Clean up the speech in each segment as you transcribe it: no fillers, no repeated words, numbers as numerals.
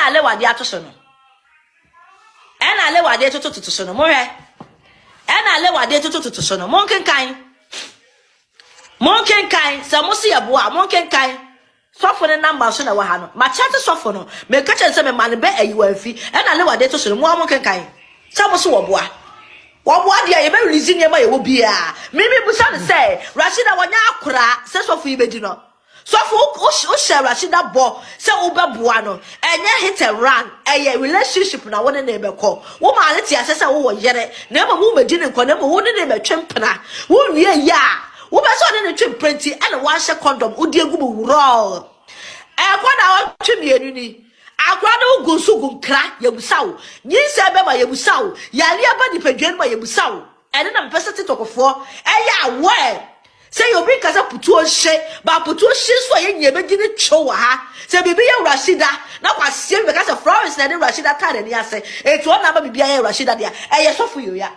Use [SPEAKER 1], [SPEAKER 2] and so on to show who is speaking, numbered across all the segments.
[SPEAKER 1] na le wade atoso no na le wade tototoso no mo hwe na le wade tototoso no mo kenkan se mo se yeboa mo kenkan sofo ne number so na wa ha no ma chat sofo no me ka chen se me man be ayiwa afi na le wade totoso no mo kenkan se mo so woboa dia ye be release ne ma ye wo bia mimi busa ne say Rashida wonya akora se sofo ibedi no sofo o share Rashida bo se wo beboa no enye hit and run relationship na wona na be ko wo ma leti asese wo yere na ma mu medi ne ko na ma wo ne be twempena wo wie ya wo be so ne twemprenti and one share condom wo die gu bu wuro kwa na wo twemienu ni akwa na ugunsu gunkra yebusawo nyinse be ma yebusawo yale aba ni pedwan ma yebusawo ene na mpese titokofo eya we say you bring kasa putu ohye ba putu ohye so ye nye beji ni twa ha say bibi ye Rashida na kwasie be kasa Florence na ni Rashida tare ni ase etu na ba bibi ye Rashida dia eye sofo yo ya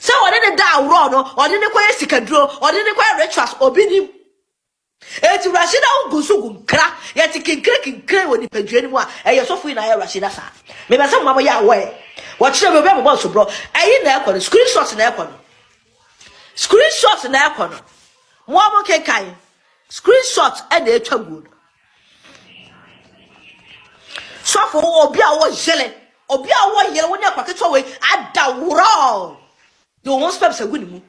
[SPEAKER 1] say one ne da awro no one ne kwa sikaduro one ne kwa rituals obi ni eti Rashida ugusu gunkra yeti kinkre woni pedwani mu a eye sofo na ye Rashida sa me be say mama ya we what you be be so bro ayi na ekọ screenshot na ekọ no mo amo kekai screenshot e na etwa good sofo obi a wo yele woni akwaketwa we adawro you won't spell say good mu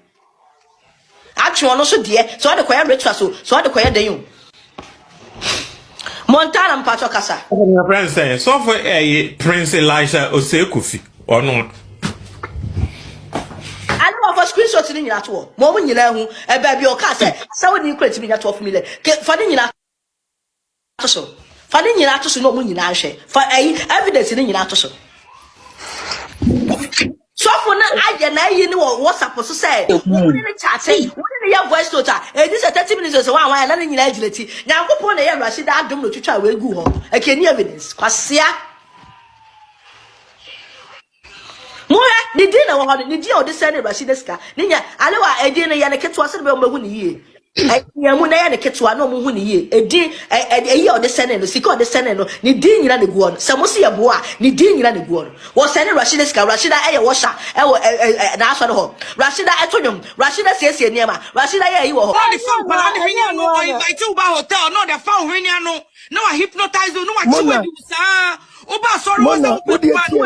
[SPEAKER 1] atwe no so de so de koya ritual so de koya den you Montana mpacho kasa
[SPEAKER 2] Prince so for Prince Elisha Osekufi ono
[SPEAKER 1] I know for screenshot ni nyina to mo nyina hu e ba bi o ka say woni create mi nya 12 million fa ni nyina to so no mo nyina hwe fa evidence ni nyina to so so for na aje na yi ni WhatsApp so say woni ni chat woni ni ya voice note e dis 30 minutes so wan na ni nyina agility nyankopon na ya Rashida adom no twitwa we gu ho e ke ni evidence kwasia moya ni di na wo ho ni di o de say na Rashida ska ni nya alewa e di na ya ne keto ase be o magu ni yie ya mu na ya ne keto na o mu hu ni yie e di e o de say no sika o de say no ni di nyina ne gu on se mo se ye bo a ni di nyina ne gu on wo say na Rashida ska Rashida e ye wo sha e wo na aso no ho Rashida etonyom Rashida siesie niema Rashida ye yi wo ho
[SPEAKER 3] the phone pala the hwenya no invite you ba hotel no the phone hwenya no no I hypnotize you no I chiwe du sa oba sorry was no we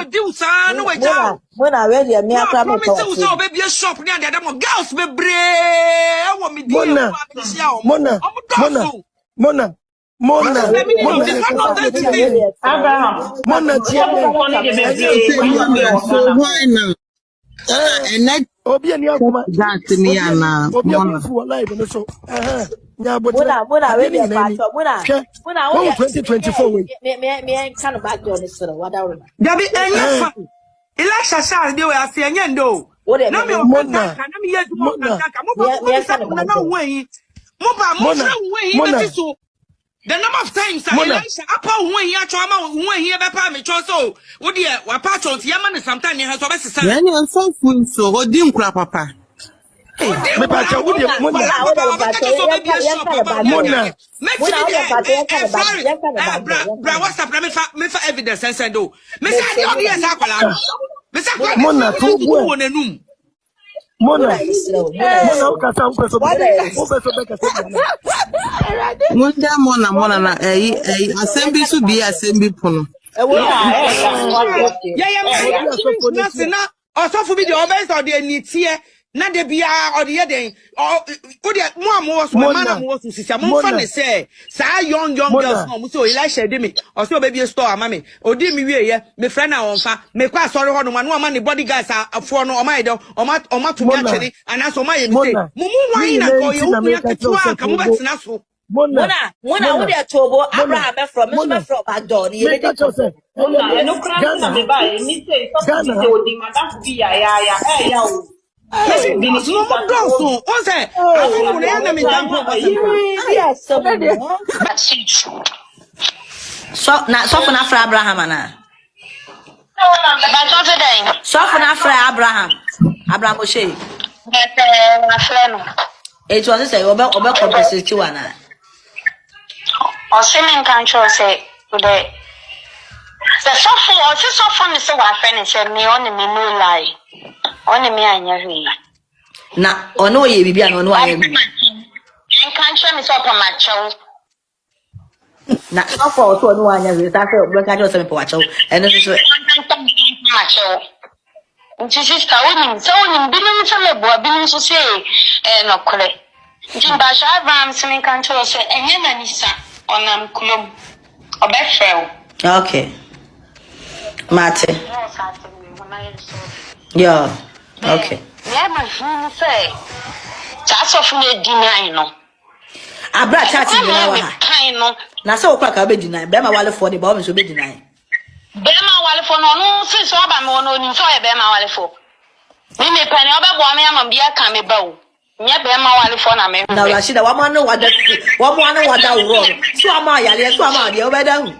[SPEAKER 3] do sa no we ja
[SPEAKER 4] Mona ready me akra me
[SPEAKER 3] talk so so baby shop ni and the girls be bre e wo me di
[SPEAKER 4] Abraham Obi ani akuma that ni ana Mona for live no so nya body Mona we dey pastor Mona 2024 we me kan back door ni soro wada wona
[SPEAKER 3] Dabi enya Elisha Charles dey we afi enya ndo na me Mona na me yedu mo kanka mo ba na we mo ba mo fra we be so the number of times Elisha apa we here cho ama we here be pa me cho so wo dey wa pa cho ntia ma ne sometime he so be sesa
[SPEAKER 5] ya ni so fun so odi nkura papa
[SPEAKER 4] me pa cha wo dey Mona
[SPEAKER 3] bra WhatsApp na me fa evidence and send o me say the audience akwala me say
[SPEAKER 4] Mona to wo
[SPEAKER 3] nenum
[SPEAKER 4] Mona o ka sa so
[SPEAKER 5] Mona na assembly so bi assembly pono
[SPEAKER 3] na osofo bi de obese o de nitie na de bia o de yeden o de mo amowo so ma na mo so sisia mo fa ne say sa young girls no mo so Elisha de me o so be store ama me o di mi wie ye me friend na won fa me kwa sorry ho no ma no ma ne bodyguards afo no o ma ide o ma to me akere ana so ma ye me say mumu wan na ko ye wo ya ketua ka mo betina so
[SPEAKER 1] Mona wo dey tobo Abraham from back door ni ele
[SPEAKER 6] Mona no kran na me ba ni say so ti o di madam bi ya o
[SPEAKER 1] so for na fra Abraham ana so for na fra Abraham Oshe it was say obe compensate you ana
[SPEAKER 7] o semen control say today suffer me so our friend said me on me no lie. On me anya
[SPEAKER 1] na ono ye bibia na ono anya bi
[SPEAKER 7] en kan try me so pa ma chew
[SPEAKER 1] na suffer so ono anya bi ta se o ka jo se me pa wacho eno so
[SPEAKER 7] ma chew nti sister onim so onim binum so me bo binum so say no kole nti ba sha Abraham se me kan try so enye na nisa onam kulom obefrel
[SPEAKER 1] okay mate yeah okay
[SPEAKER 7] yeah man say that's of me deny no
[SPEAKER 1] abra chat deny wa ha na se okwa ka be deny be ma wale for the ba o me so be deny
[SPEAKER 7] be ma wale for no no se so ba me no ni so e be ma wale for me pani obe bo me am bia kan me ba o nye be ma wale for na me
[SPEAKER 1] na Rashida wa ma no wada wo so ama yale so ama de obe da hu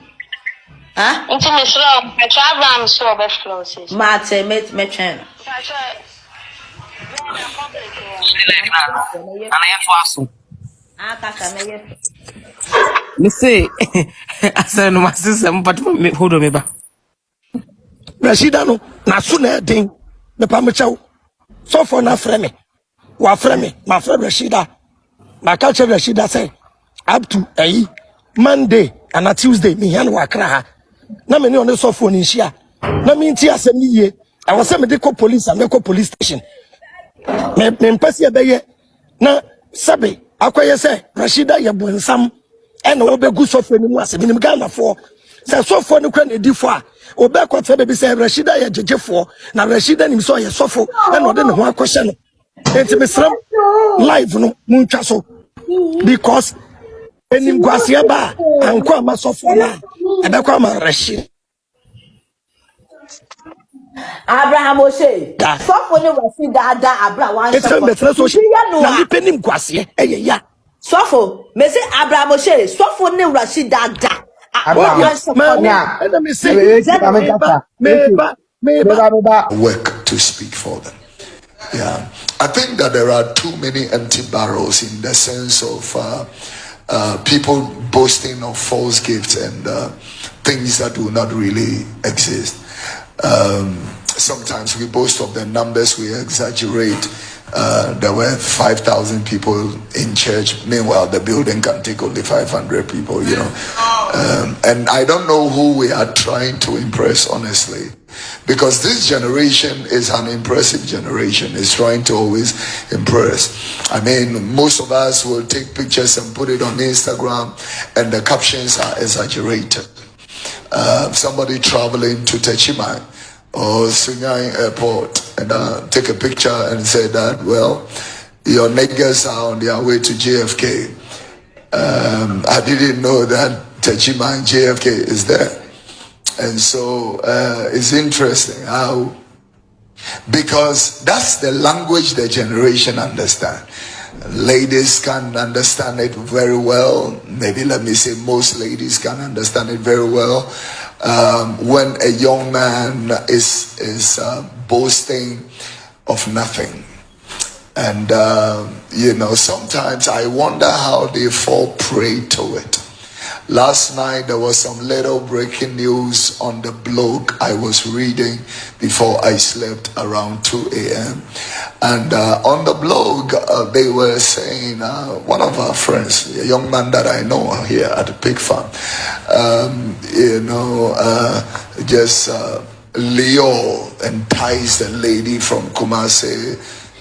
[SPEAKER 1] ha
[SPEAKER 7] nti me slow I travel so be flow sis
[SPEAKER 1] mate me twen
[SPEAKER 3] Me say, I said no, my sister, but hold on me back.
[SPEAKER 4] Rashida no na so na den me pa me chew so for na frame me wa frame me my friend Rashida my culture Rashida say up to Monday and a Tuesday me han wa kra ha na me ne on so for ni hia na me nti asem ni ye I was say me dey call police and me call police station me mpasi e be ye na sabe akoye say Rashida ye bonsam e na obegu so for ni mu asem ni Ghana for say so for ni kwa na di for a obekwa baby say Rashida ye jejefo na Rashida nim so ye sofo e na ode ne ho akohye no enti mesram live no muntwa so because enim kwasia ba anko amasofo na ebekwa ma Rashida
[SPEAKER 1] Abraham Oshe sofo ni Rashida da Abra wan
[SPEAKER 4] sofo it's better so na lipenim kwasia ya
[SPEAKER 1] sofo me say Abraham Oshe sofo ni Rashida da
[SPEAKER 4] let me say
[SPEAKER 8] work to speak for them. Yeah, I think that there are too many empty barrels in the sense of people boasting of false gifts and things that do not really exist. Sometimes we boast of the numbers, we exaggerate. There were 5,000 people in church. Meanwhile, the building can take only 500 people, you know. And I don't know who we are trying to impress, honestly. Because this generation is an impressive generation. It's trying to always impress. I mean, most of us will take pictures and put it on Instagram, and the captions are exaggerated. Somebody traveling to Techimai or Sunyai Airport and take a picture and say that, well, your niggas are on their way to JFK. I didn't know that Techimai and JFK is there. And so it's interesting how, because that's the language the generation understand. Ladies can understand it very well. Maybe let me say most ladies can understand it very well. When a young man is boasting of nothing. And, you know, sometimes I wonder how they fall prey to it. Last night, there was some little breaking news on the blog I was reading before I slept around 2 a.m. And on the blog, they were saying, one of our friends, a young man that I know here at the pig farm, you know, just Leo enticed a lady from Kumasi,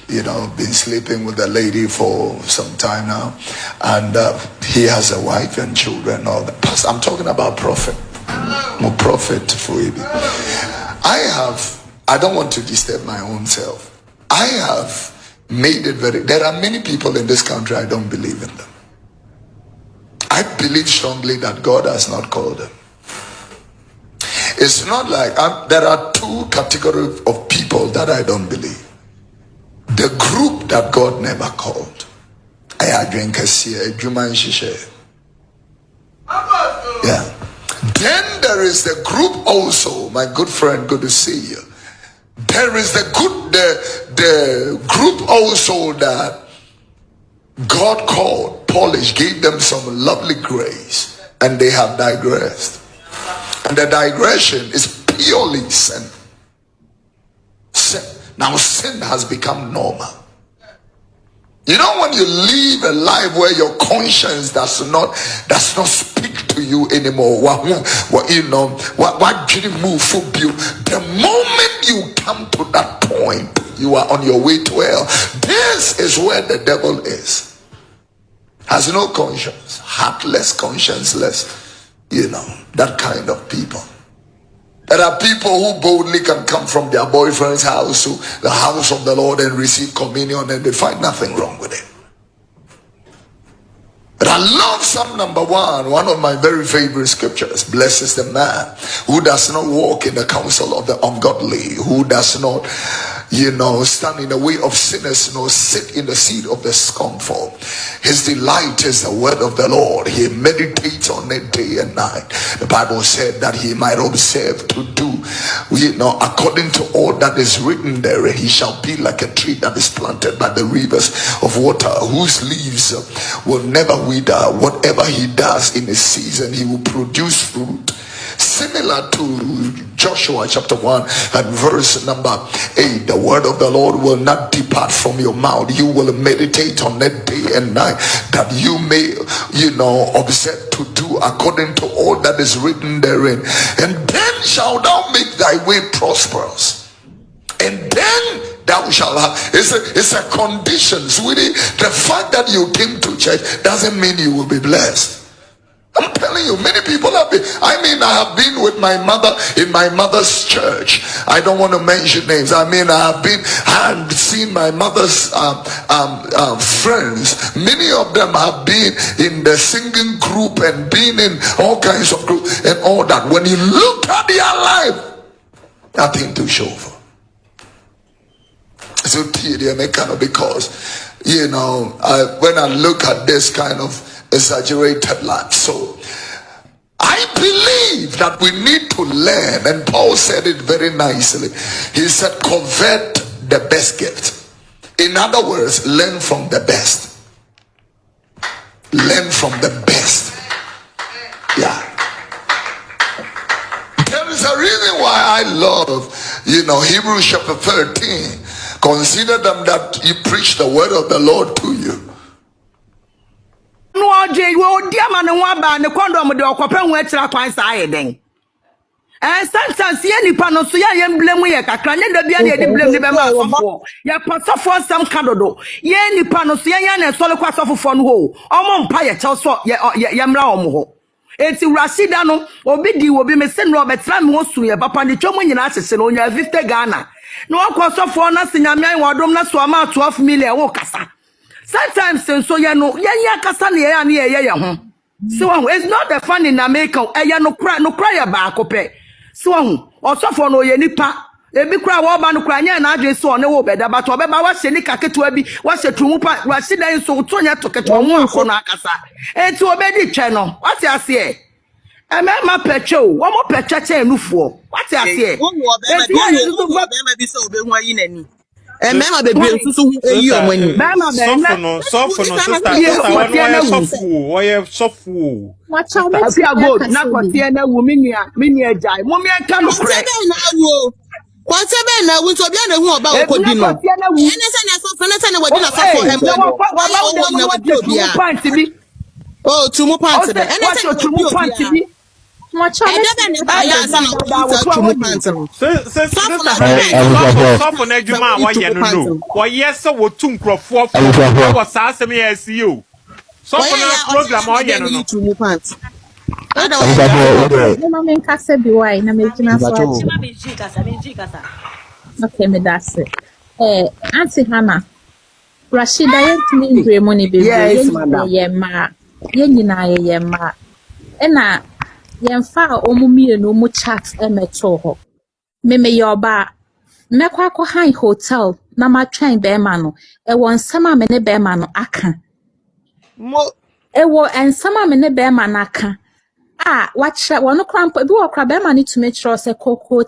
[SPEAKER 8] you know, been sleeping with a lady for some time now, and he has a wife and children, all that. Plus, I'm talking about prophet, more prophet for you. I don't want to disturb my own self. I have made it there are many people in this country, I don't believe in them. I believe strongly that God has not called them. It's not like, there are two categories of people that I don't believe. The group that God never called. Yeah. Then there is the group also, my good friend, good to see you. There is the group also that God called, polished, gave them some lovely grace, and they have digressed. And the digression is purely sin. Sin. Now sin has become normal. You know, when you live a life where your conscience does not speak to you anymore, what didn't move for you? The moment you come to that point, you are on your way to hell. This is where the devil is. Has no conscience, heartless, conscienceless, that kind of people. There are people who boldly can come from their boyfriend's house to the house of the Lord and receive communion, and they find nothing wrong with it. But I love Psalm number 1, one of my very favorite scriptures. Blessed is the man who does not walk in the counsel of the ungodly, who does not, stand in the way of sinners, nor sit in the seat of the scornful. His delight is the word of the Lord. He meditates on it day and night. The Bible said that he might observe to do, according to all that is written there. He shall be like a tree that is planted by the rivers of water, whose leaves will never wither. Whatever he does in a season, he will produce fruit. Similar to Joshua chapter 1 and verse number 8, the word of the Lord will not depart from your mouth. You will meditate on it day and night, that you may, observe to do according to all that is written therein. And then shalt thou make thy way prosperous. And then thou shalt have, it's a condition, sweetie. The fact that you came to church doesn't mean you will be blessed. I'm telling you, many people have been. I have been with my mother in my mother's church. I don't want to mention names. I have seen my mother's friends. Many of them have been in the singing group and been in all kinds of groups and all that. When you look at their life, nothing to show for. So because when I look at this kind of exaggerated life, so I believe that we need to learn, and Paul said it very nicely. He said, covet the best gift. In other words, learn from the best. Learn from the best. Yeah. There is a reason why I love, Hebrews chapter 13. Consider them that you preach the word of the Lord to you.
[SPEAKER 3] No, Jay, well, dear man, and one band, the condom of the Ocopen Wetcher Quines Iading. And sometimes, any panel, so I am blame we a cran, and the Bian, the blame the Bama. Ya pass for some candle. Ye any panel, so yan and solo quass of phone hole. Among Pia Chelsea, Yamra. It's Rashida no, Obidi will be Missing Robert Ram was to your papa, the Choman in Assassin on your Vista Ghana. No cost of for us in a man, Wadom, not so amount 12 million Wokasa. Sometimes, so ya Kasani, so it's not the fun in America, no cry about Cope. So, also for no Yenipa. Ebi kura wo ba no kura nya na adwe so ne wo beda but obeba wa hye ni kaketo abi wa hye tumupa wa hye dan so to nya to keto ho afo na akasa enti obedi twe no what you say ma peche o wo mo peche che enufuo what you say
[SPEAKER 5] be so obehu ayi nani mema bebre nsusu hu eyi omani
[SPEAKER 2] sofo no sister wo sofo
[SPEAKER 3] Asi ago na kotie na wu mini ajai mo mi enka no kre
[SPEAKER 5] Kwatebe na wu so bia na hu oba okodi no ene se na so fene se na wadi na safo embe oh tumu pants be ene se tumu pants bi mo cha me na ya sa na tumu pants no
[SPEAKER 2] sofo na adwuma wa ye no wo yes wo tu nkrofo wo sa asem ya CEO sofo na program o ye no
[SPEAKER 5] tumu pants
[SPEAKER 9] Mama menkase bi why na mejina so
[SPEAKER 1] Kasa.
[SPEAKER 9] Okay, me that's it. Auntie Hannah, Rashida yentimi ndre mo ni bebe ye ma ye nyina ye ma na ye mfa omumie no mu chat emeto ho meme ye oba mekwa ko high hotel na ma twan be ma no ewo nsama me ne be ma no aka
[SPEAKER 3] mo
[SPEAKER 9] ewo ensama me ne be ma na aka watch one cramp bi wo kra be ma ni to make sure say hotel